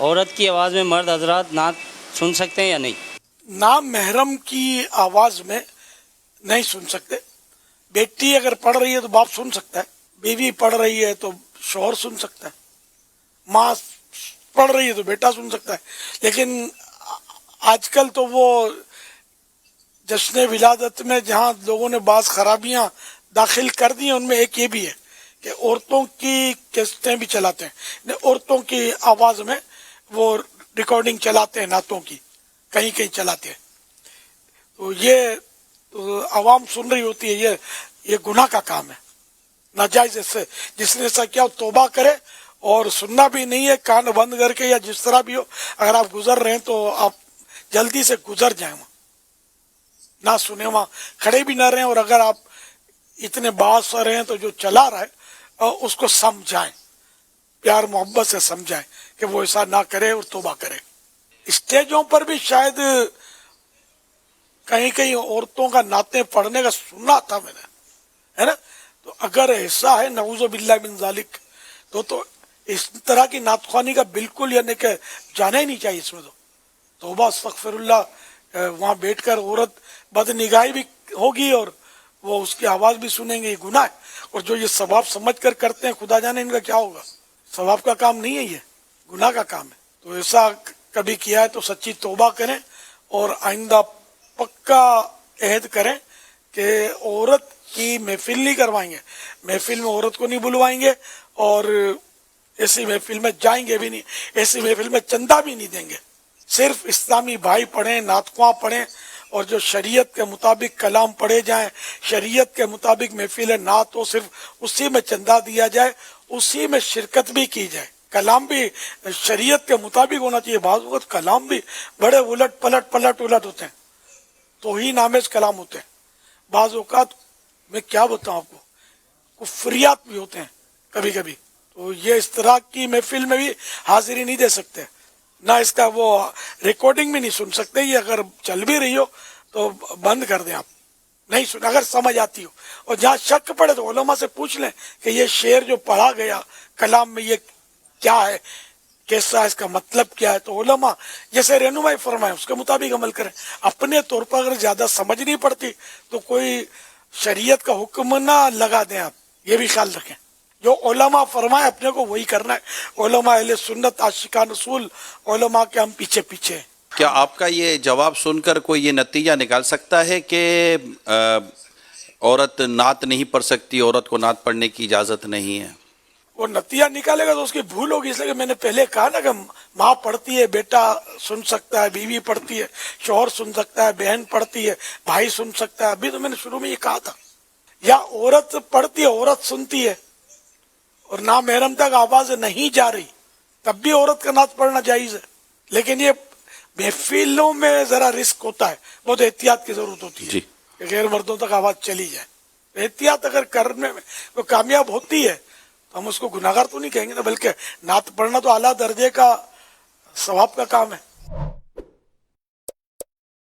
عورت کی آواز میں مرد حضرات نعت سن سکتے ہیں یا نہیں؟ نامحرم کی آواز میں نہیں سن سکتے. بیٹی اگر پڑھ رہی ہے تو باپ سن سکتا ہے, بیوی پڑھ رہی ہے تو شوہر سن سکتا ہے, ماں پڑھ رہی ہے تو بیٹا سن سکتا ہے. لیکن آج کل تو وہ جشن ولادت میں جہاں لوگوں نے بعض خرابیاں داخل کر دی ہیں, ان میں ایک یہ بھی ہے کہ عورتوں کی کیسٹیں بھی چلاتے ہیں, عورتوں کی آواز میں وہ ریکارڈنگ چلاتے ہیں, نعتوں کی کہیں کہیں چلاتے ہیں. تو یہ عوام سن رہی ہوتی ہے, یہ گناہ کا کام ہے, ناجائز. سے جس نے ایسا کیا توبہ کرے, اور سننا بھی نہیں ہے, کان بند کر کے یا جس طرح بھی ہو. اگر آپ گزر رہے ہیں تو آپ جلدی سے گزر جائیں, وہاں نہ سنیں, وہاں کھڑے بھی نہ رہیں. اور اگر آپ اتنے باس رہے ہیں تو جو چلا رہا ہے اس کو سمجھائیں, پیار محبت سے سمجھائیں کہ وہ ایسا نہ کرے اور توبہ کرے. اسٹیجوں پر بھی شاید کہیں کہیں عورتوں کا نعتیں پڑھنے کا سنا تھا میں نے, ہے نا. تو اگر ایسا ہے نعوذ باللہ من ذالک, تو اس طرح کی نعت خوانی کا بالکل یعنی کہ جانا ہی نہیں چاہیے. اس میں تو توبہ استغفر اللہ. وہاں بیٹھ کر عورت بد نگاہی بھی ہوگی اور وہ اس کی آواز بھی سنیں گے, یہ گناہ ہے. اور جو یہ ثواب سمجھ کر کرتے ہیں, خدا جانے ان کا کیا ہوگا. ثواب کا کام نہیں ہے, یہ گناہ کا کام ہے. تو ایسا کبھی کیا ہے تو سچی توبہ کریں, اور آئندہ پکا عہد کریں کہ عورت کی محفل نہیں کروائیں گے, محفل میں عورت کو نہیں بلوائیں گے, اور ایسی محفل میں جائیں گے بھی نہیں, ایسی محفل میں چندہ بھی نہیں دیں گے. صرف اسلامی بھائی پڑھیں, نعتخواں پڑھیں, اور جو شریعت کے مطابق کلام پڑھے جائیں, شریعت کے مطابق محفل نعت ہو, صرف اسی میں چندہ دیا جائے, اسی میں شرکت بھی کی جائے. کلام بھی شریعت کے مطابق ہونا چاہیے. بعض وقت کلام بھی بڑے الٹ پلٹ ہوتے ہیں, توہین آمیز کلام ہوتے ہیں. بعض اوقات میں کیا بتاؤں آپ کو, کفریات بھی ہوتے ہیں کبھی کبھی. تو یہ اس طرح کی محفل میں بھی حاضری نہیں دے سکتے, نہ اس کا وہ ریکارڈنگ بھی نہیں سن سکتے. یہ اگر چل بھی رہی ہو تو بند کر دیں, آپ نہیں سن اگر سمجھ آتی ہو. اور جہاں شک پڑے تو علماء سے پوچھ لیں کہ یہ شعر جو پڑھا گیا کلام میں یہ کیا ہے, کیسا, اس کا مطلب کیا ہے. تو علماء جیسے رہنمائی فرمائیں اس کے مطابق عمل کریں. اپنے طور پر اگر زیادہ سمجھ نہیں پڑتی تو کوئی شریعت کا حکم نہ لگا دیں, آپ یہ بھی خیال رکھیں. جو علماء فرمائے اپنے کو وہی کرنا ہے. علماء اہل سنت عاشقان رسول, علماء کے ہم پیچھے پیچھے ہیں. کیا آپ کا یہ جواب سن کر کوئی یہ نتیجہ نکال سکتا ہے کہ عورت نعت نہیں پڑھ سکتی, عورت کو نعت پڑھنے کی اجازت نہیں ہے؟ وہ نتیجہ نکالے گا تو اس کی بھول ہوگی. اس لیے کہ میں نے پہلے کہا نا کہ ماں پڑھتی ہے, بیٹا سن سکتا ہے, بیوی پڑھتی ہے, شوہر سن سکتا ہے, بہن پڑھتی ہے, بھائی سن سکتا ہے. ابھی تو میں نے شروع میں یہ کہا تھا. یا عورت پڑھتی ہے, عورت سنتی ہے, اور نامحرم تک آواز نہیں جا رہی, تب بھی عورت کا نعت پڑھنا جائز ہے. لیکن یہ محفلوں میں ذرا رسک ہوتا ہے, بہت احتیاط کی ضرورت ہوتی ہے کہ غیر مردوں تک آواز چلی جائے. احتیاط اگر کرنے میں وہ کامیاب ہوتی ہے تو ہم اس کو گناہگار تو نہیں کہیں گے نا, بلکہ نعت پڑھنا تو اعلیٰ درجے کا ثواب کا کام ہے.